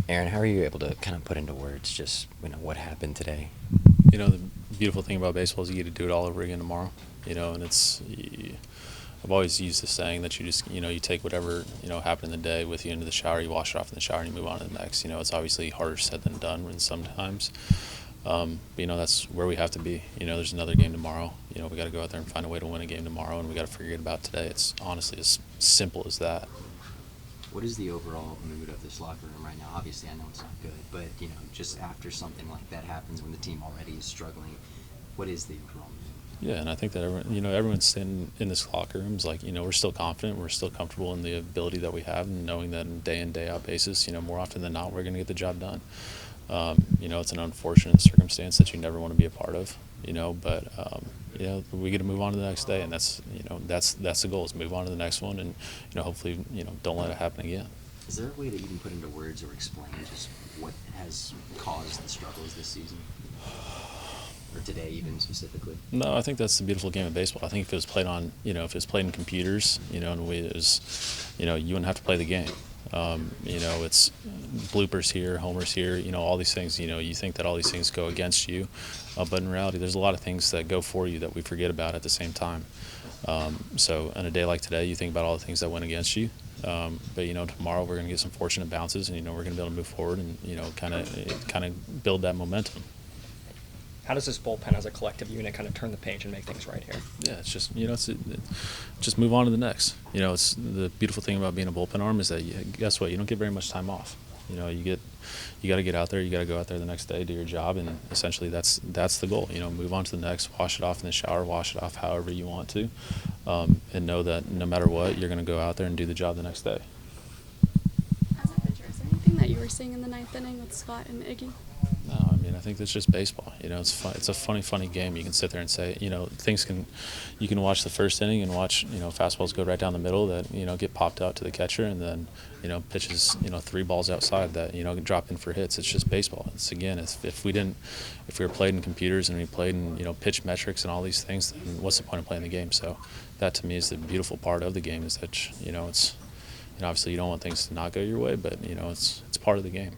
Aaron, how are you able to kind of put into words just what happened today? The beautiful thing about baseball is you get to do it all over again tomorrow. And I've always used the saying that you just, you take whatever, happened in the day with you into the shower, you wash it off in the shower, and you move on to the next. It's obviously harder said than done when sometimes. But, that's where we have to be. There's another game tomorrow. We got to go out there and find a way to win a game tomorrow, and we got to forget about today. It's honestly as simple as that. What is the overall mood of this locker room right now? Obviously, I know it's not good, but just after something like that happens, when the team already is struggling, what is the overall mood? Yeah, and I think that everyone's sitting in this locker room is like, we're still confident, we're still comfortable in the ability that we have, and knowing that on a day in day out basis, more often than not, we're going to get the job done. It's an unfortunate circumstance that you never want to be a part of, but we get to move on to the next day, and that's the goal, is move on to the next one, and hopefully don't let it happen again. Is there a way to even put into words or explain just what has caused the struggles this season, or today even specifically? No, I think that's the beautiful game of baseball. I think if it was played on, if it was played in computers, and it was, you wouldn't have to play the game. It's bloopers here, homers here, all these things, you think that all these things go against you, but in reality, there's a lot of things that go for you that we forget about at the same time. So on a day like today, you think about all the things that went against you, but tomorrow we're going to get some fortunate bounces, and we're going to be able to move forward and kind of build that momentum. How does this bullpen as a collective unit kind of turn the page and make things right here? Yeah, it's just just move on to the next. It's the beautiful thing about being a bullpen arm is that guess what? You don't get very much time off. You got to get out there. You got to go out there the next day, do your job, and essentially that's the goal. Move on to the next. Wash it off in the shower. Wash it off however you want to, and know that no matter what, you're going to go out there and do the job the next day. As a pitcher, is there anything that you were seeing in the ninth inning with Scott and Iggy? No, I think that's just baseball. It's fun. It's a funny game. You can sit there and say, you can watch the first inning and watch, fastballs go right down the middle that, get popped out to the catcher, and then, pitches, 3 balls outside that, drop in for hits. It's just baseball. It's, again, if we were played in computers and we played in, pitch metrics and all these things, then what's the point of playing the game? So that to me is the beautiful part of the game, is that, it's, obviously you don't want things to not go your way, but, it's part of the game.